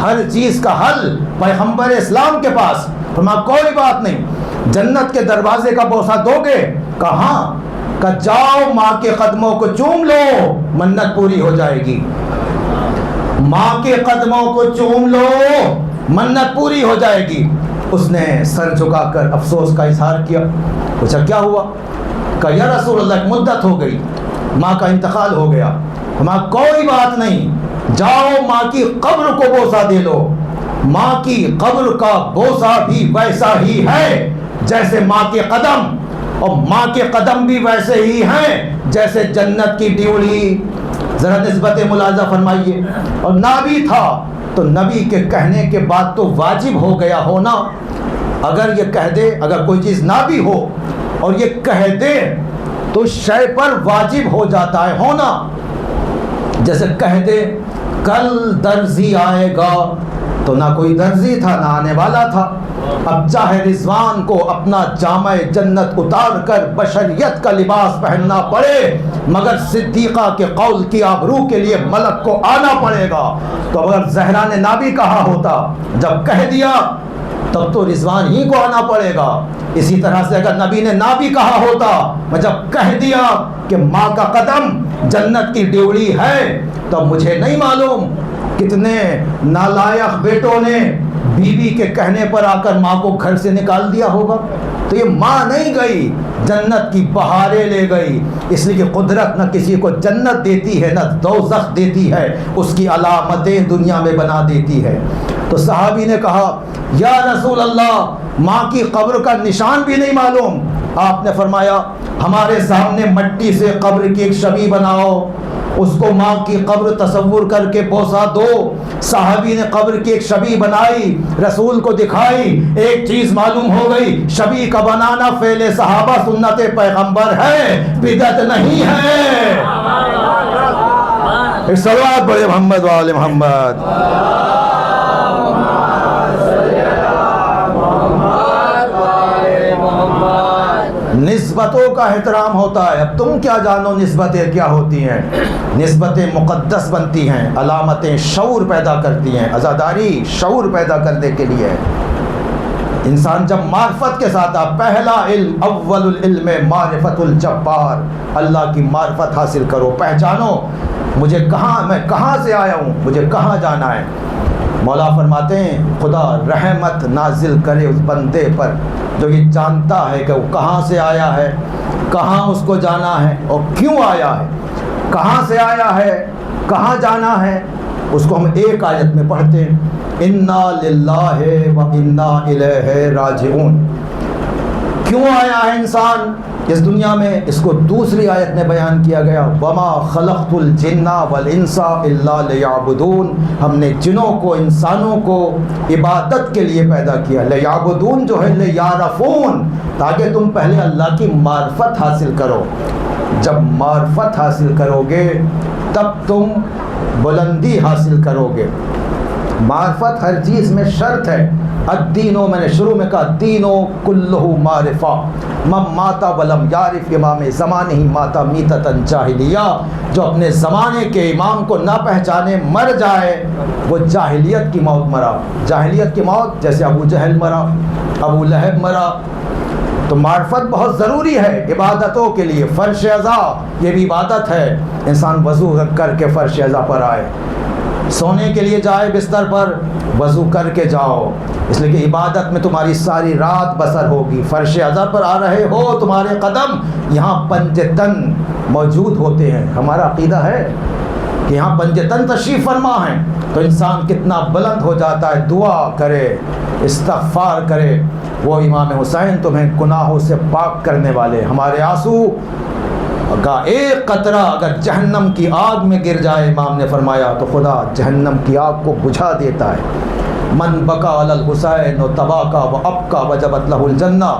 ہر چیز کا حل پیغمبر اسلام کے پاس. فرما کوئی بات نہیں, جنت کے دروازے کا بوسہ دو گے؟ کہاں؟ کہ جاؤ ماں کے قدموں کو چوم لو, منت پوری ہو جائے گی. ماں کے قدموں کو چوم لو, منت پوری ہو جائے گی. اس نے سر جھکا کر افسوس کا اظہار کیا. پوچھا کیا ہوا؟ کہ یا رسول اللہ ایک مدت ہو گئی, ماں کا انتقال ہو گیا. ہمارا کوئی بات نہیں, جاؤ ماں کی قبر کو بوسہ دے لو. ماں کی قبر کا بوسہ بھی ویسا ہی ہے جیسے ماں کے قدم, اور ماں کے قدم بھی ویسے ہی ہیں جیسے جنت کی ڈیوڑی. ذرا نسبت ملاحظہ فرمائیے. اور نبی تھا تو نبی کے کہنے کے بعد تو واجب ہو گیا ہونا. اگر یہ کہہ دے, اگر کوئی چیز نبی ہو اور یہ کہہ دے تو شے پر واجب ہو جاتا ہے ہونا. جیسے کہہ دے کل درزی آئے گا, تو نہ کوئی درزی تھا نہ آنے والا تھا. اب چاہے رضوان کو اپنا جامع جنت اتار کر بشریت کا لباس پہننا پڑے, مگر صدیقہ کے قول کی آبرو کے لیے ملک کو آنا پڑے گا. تو اگر زہرا نے نبی کہا ہوتا, جب کہہ دیا تب تو رضوان ہی کو آنا پڑے گا. اسی طرح سے اگر نبی نے نبی کہا ہوتا, میں جب کہہ دیا کہ ماں کا قدم جنت کی ڈیوڑی ہے, تو مجھے نہیں معلوم کتنے نالائق بیٹوں نے بیوی کے کہنے پر آ کر ماں کو گھر سے نکال دیا ہوگا. تو یہ ماں نہیں گئی, جنت کی بہاریں لے گئی. اس لیے کہ قدرت نہ کسی کو جنت دیتی ہے نہ دوزخ دیتی ہے, اس کی علامتیں دنیا میں بنا دیتی ہے. تو صحابی نے کہا یا رسول اللہ ماں کی قبر کا نشان بھی نہیں معلوم. آپ نے فرمایا ہمارے سامنے مٹی سے قبر کی ایک شبیہ بناؤ, اس کو ماں کی قبر تصور کر کے بوسہ دو. صحابی نے قبر کی ایک شبیہ بنائی, رسول کو دکھائی. ایک چیز معلوم ہو گئی, شبیہ کا بنانا فعل صحابہ سنت پیغمبر ہے, بدعت نہیں ہے. صلوات پڑھے محمد و آل محمد. نسبتوں کا احترام ہوتا ہے. اب تم کیا جانو نسبتیں کیا ہوتی ہیں. نسبتیں مقدس بنتی ہیں، علامتیں شعور پیدا کرتی ہیں. عزاداری شعور پیدا کرنے کے لیے. انسان جب معرفت کے ساتھ پہلا علم اول العلم معرفت الجبار، اللہ کی معرفت حاصل کرو، پہچانو مجھے میں کہاں سے آیا ہوں، مجھے کہاں جانا ہے. مولا فرماتے ہیں خدا رحمت نازل کرے اس بندے پر جو یہ جانتا ہے کہ وہ کہاں سے آیا ہے، کہاں اس کو جانا ہے اور کیوں آیا ہے. کہاں سے آیا ہے، کہاں جانا ہے، اس کو ہم ایک آیت میں پڑھتے ہیں، انا للہ و انا الیہ راجعون. کیوں آیا ہے انسان اس دنیا میں، اس کو دوسری آیت میں بیان کیا گیا، وما خلقت الجن والانس الا لیعبدون. ہم نے جنوں کو انسانوں کو عبادت کے لیے پیدا کیا. لیعبدون جو ہے لیعرفون، تاکہ تم پہلے اللہ کی معرفت حاصل کرو. جب معرفت حاصل کرو گے تب تم بلندی حاصل کرو گے. معرفت ہر چیز میں شرط ہے. الدینو، میں نے شروع میں کہا دینو کلہ معرفہ، من ماتا ولم یعرف امام زمانہ ماتا میتۃ جاہلیہ. جو اپنے زمانے کے امام کو نہ پہچانے مر جائے وہ جاہلیت کی موت مرا. جاہلیت کی موت جیسے ابو جہل مرا، ابو لہب مرا. تو معرفت بہت ضروری ہے عبادتوں کے لیے. فرش اعضاء یہ بھی عبادت ہے. انسان وضو کر کے فرش اعضاء پر آئے، سونے کے لیے جائے بستر پر وضو کر کے جاؤ، اس لیے کہ عبادت میں تمہاری ساری رات بسر ہوگی. فرش اعضاء پر آ رہے ہو، تمہارے قدم یہاں پنج تن موجود ہوتے ہیں. ہمارا عقیدہ ہے کہ یہاں پنج تن تشریف فرما ہیں. تو انسان کتنا بلند ہو جاتا ہے، دعا کرے، استغفار کرے. وہ امام حسین تمہیں گناہوں سے پاک کرنے والے. ہمارے آنسو کا ایک قطرہ اگر جہنم کی آگ میں گر جائے، امام نے فرمایا، تو خدا جہنم کی آگ کو بجھا دیتا ہے. من بکا علی الحسین و تباکا و ابکا وجبت لہ الجنہ.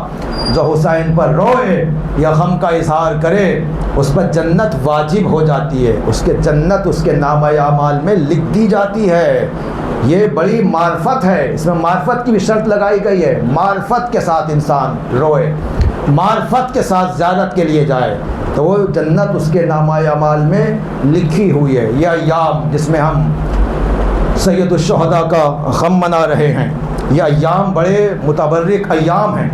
جو حسین پر روئے یا غم کا اظہار کرے اس پر جنت واجب ہو جاتی ہے، اس کے جنت اس کے نامہ اعمال میں لکھ دی جاتی ہے. یہ بڑی معرفت ہے. اس میں معرفت کی بھی شرط لگائی گئی ہے. معرفت کے ساتھ انسان روئے، معرفت کے ساتھ زیارت کے لیے جائے تو وہ جنت اس کے نامہ اعمال میں لکھی ہوئی ہے. یہ ایام جس میں ہم سید الشہداء کا غم منا رہے ہیں، یہ ایام بڑے متبرک ایام ہیں.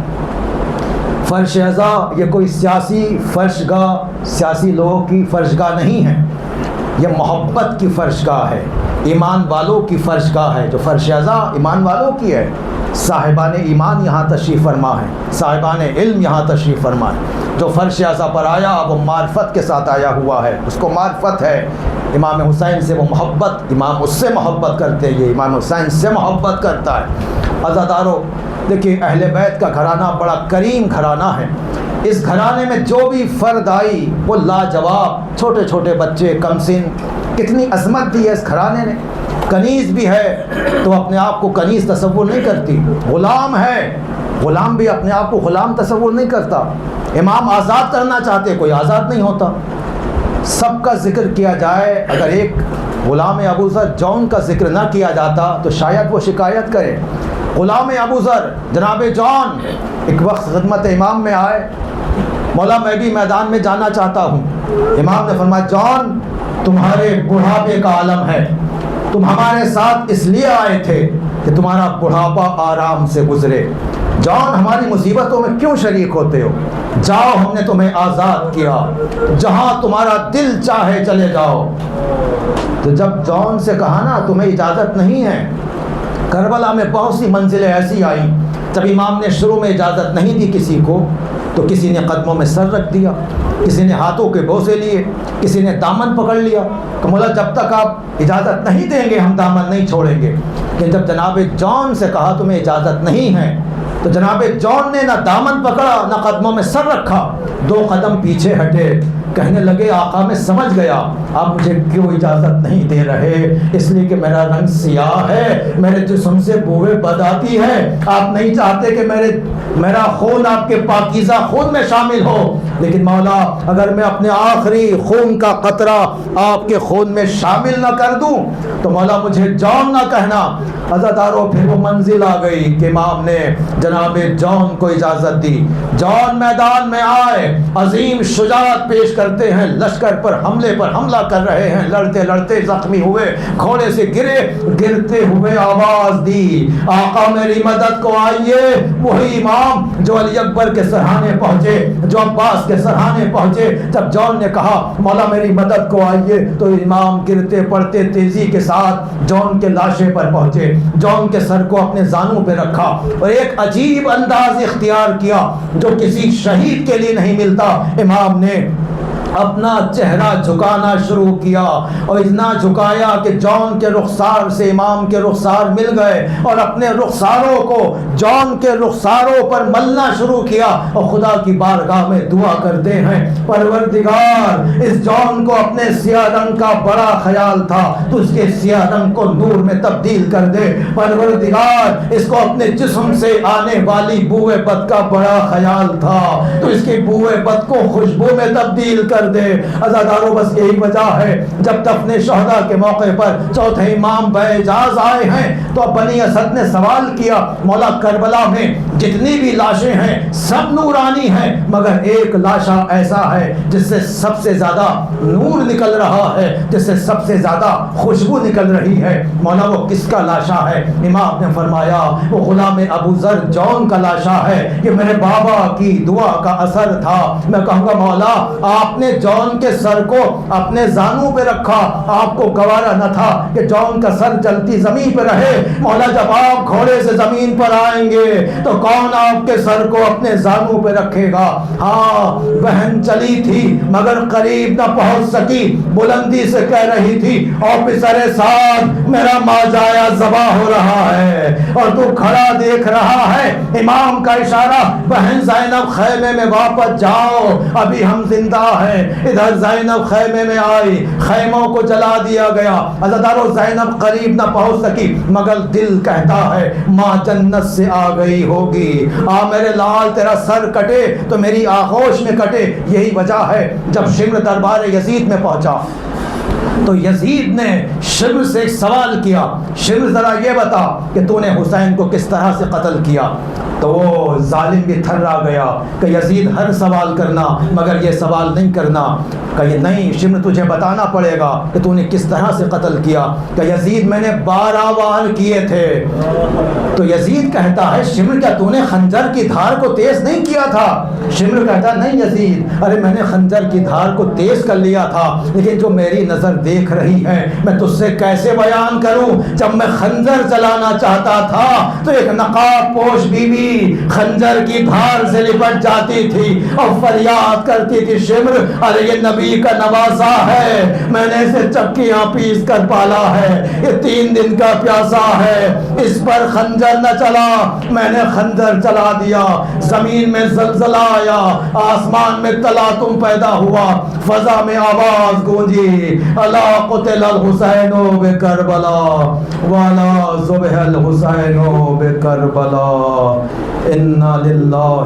فرش اعضاء یہ کوئی سیاسی فرش گاہ، سیاسی لوگوں کی فرش گاہ نہیں ہے. یہ محبت کی فرش گاہ ہے، ایمان والوں کی فرش گاہ ہے. جو فرش اعضاء ایمان والوں کی ہے. صاحبان ایمان یہاں تشریف فرما ہے، صاحبان علم یہاں تشریف فرما ہے. جو فرش اعضاء پر آیا وہ معرفت کے ساتھ آیا ہوا ہے، اس کو معرفت ہے. امام حسین سے وہ محبت، امام اس سے محبت کرتے ہیں، یہ امام حسین سے محبت کرتا ہے. عزادارو دیکھیے، اہل بیت کا گھرانہ بڑا کریم گھرانہ ہے. اس گھرانے میں جو بھی فرد آئی وہ لاجواب. چھوٹے چھوٹے بچے کم سن، کتنی عظمت دی ہے اس گھرانے نے. کنیز بھی ہے تو اپنے آپ کو کنیز تصور نہیں کرتی. غلام ہے، غلام بھی اپنے آپ کو غلام تصور نہیں کرتا. امام آزاد کرنا چاہتے، کوئی آزاد نہیں ہوتا. سب کا ذکر کیا جائے، اگر ایک غلام ابو ذر جون کا ذکر نہ کیا جاتا تو شاید وہ شکایت کرے. غلام ابو ذر جناب جون ایک وقت خدمت امام میں آئے، مولا میں بھی میدان میں جانا چاہتا ہوں. امام نے فرمایا جون تمہارے بڑھاپے کا عالم ہے، تم ہمارے ساتھ اس لیے آئے تھے کہ تمہارا بڑھاپا آرام سے گزرے. جان ہماری مصیبتوں میں کیوں شریک ہوتے ہو؟ جاؤ، ہم نے تمہیں آزاد کیا، جہاں تمہارا دل چاہے چلے جاؤ. تو جب جان سے کہا نا تمہیں اجازت نہیں ہے، کربلا میں بہت سی منزلیں ایسی آئیں جب امام نے شروع میں اجازت نہیں دی کسی کو تو کسی نے قدموں میں سر رکھ دیا، کسی نے ہاتھوں کے بوسے لیے، کسی نے دامن پکڑ لیا کہ مولا جب تک آپ اجازت نہیں دیں گے ہم دامن نہیں چھوڑیں گے. لیکن جب جناب جان سے کہا تمہیں اجازت نہیں ہے تو جناب جان نے نہ دامن پکڑا نہ قدموں میں سر رکھا، 2 قدم پیچھے ہٹے. کہنے لگے آقا میں سمجھ گیا آپ مجھے کیوں اجازت نہیں دے رہے، اس لیے کہ میرا رنگ سیاہ ہے، میرے جسم سے بوئے بد آتی ہے، آپ نہیں چاہتے کہ میرا خون آپ کے پاکیزہ خون میں شامل ہو، لیکن مولا اگر میں اپنے آخری خون کا قطرہ آپ کے خون میں شامل نہ کر دوں تو مولا مجھے جان نہ کہنا۔ عزادارو پھر وہ منزل آ گئی کہ امام نے جناب جان کو اجازت دی، جان میدان میں آئے، عظیم شجاعت پیش کرتے ہیں، لشکر پر حملہ کر رہے ہیں، لڑتے لڑتے زخمی ہوئے، گھوڑے سے گرے، گرتے ہوئے آواز دی آقا میری مدد کو آئیے۔ وہی امام جو علی اکبر کے سرحانے پہنچے، جو عباس کے سرحانے پہنچے، جب جان نے کہا مولا میری مدد کو آئیے تو امام گرتے پڑتے تیزی کے ساتھ جان کے لاشے پر پہنچے، جان کے سر کو اپنے زانوں پہ رکھا اور ایک عجیب انداز اختیار کیا جو کسی شہید کے لیے نہیں ملتا۔ امام نے اپنا چہرہ جھکانا شروع کیا اور اتنا جھکایا کہ جان کے رخسار سے امام کے رخسار مل گئے اور اپنے رخساروں کو جان کے رخساروں پر ملنا شروع کیا اور خدا کی بارگاہ میں دعا کرتے ہیں پروردگار اس جان کو اپنے سیاہ رنگ کا بڑا خیال تھا تو اس کے سیاہ رنگ کو نور میں تبدیل کر دے، پروردگار اس کو اپنے جسم سے آنے والی بوئے بد کا بڑا خیال تھا تو اس کی بوئے بد کو خوشبو میں تبدیل کر دے۔ عزادارو بس یہی وجہ ہے جب دفن شہداء کے موقع پر چوتھے امام باعجاز آئے ہیں تو اب بنی اسد نے سوال کیا مولا کربلا میں جتنی بھی لاشیں ہیں سب نورانی ہیں مگر ایک لاشا ایسا ہے جس سے سب سے زیادہ نور نکل رہا ہے، جس سے سب سے زیادہ خوشبو نکل رہی ہے، مولا وہ کس کا لاشا ہے؟ امام نے فرمایا وہ غلام ابو ذر جون کا لاشا ہے، یہ میرے بابا کی دعا کا اثر تھا۔ میں کہوں گا مولا آپ نے جون کے سر کو اپنے زانوں پہ رکھا، آپ کو گوارا نہ تھا کہ جون کا سر جلتی زمین پہ رہے، مولا جب آپ گھوڑے سے زمین پر آئیں گے تو کون آپ کے سر کو اپنے زانوں پہ رکھے گا؟ ہاں بہن چلی تھی مگر قریب نہ پہنچ سکی، بلندی سے کہہ رہی تھی اور پسر سعد میرا ماجایا ذبح ہو رہا ہے اور تو کھڑا دیکھ رہا ہے۔ امام کا اشارہ بہن زینب خیمے میں واپس جاؤ ابھی ہم زندہ ہیں۔ ادھر زینب خیمے میں آئی، خیموں کو جلا دیا گیا، عزادارو زینب قریب نہ پہنچ سکی مگر دل کہتا ہے ماں جنت سے آ گئی ہوگی، آ میرے لال تیرا سر کٹے تو میری آغوش میں کٹے۔ یہی وجہ ہے جب شمر دربار یزید میں پہنچا تو یزید نے شمر سے ایک سوال کیا، شمر ذرا یہ بتا کہ تو نے حسین کو کس طرح سے قتل کیا؟ تو وہ ظالم بھی تھرا گیا کہ یزید ہر سوال کرنا مگر یہ سوال نہیں کرنا، کہ یہ نہیں شمر تجھے بتانا پڑے گا کہ تو نے کس طرح سے قتل کیا، کہ یزید میں نے 12 وار کیے تھے۔ تو یزید کہتا ہے شمر کیا تو نے خنجر کی دھار کو تیز نہیں کیا تھا؟ شمر کہتا نہیں یزید، ارے میں نے خنجر کی دھار کو تیز کر لیا تھا لیکن جو میری نظر دیکھ رہی ہے میں تجھ سے کیسے بیان کروں؟ جب میں خنجر چلانا چاہتا تھا تو ایک نقاب پوش بی بی خنجر کی دھار سے لپٹ جاتی تھی اور فریاد کرتی تھی شمر ارے یہ نبی کا نوازا ہے، میں نے اسے چکیاں پیس کر پالا ہے، یہ 3 دن کا پیاسا ہے، اس پر خنجر نہ چلا۔ میں نے خنجر چلا دیا، زمین میں زلزلہ آیا، آسمان میں تلاطم پیدا ہوا، فضا میں آواز گونجی الا قتل الحسین بکربلا والا ذبح الحسین بکربلا انا للہ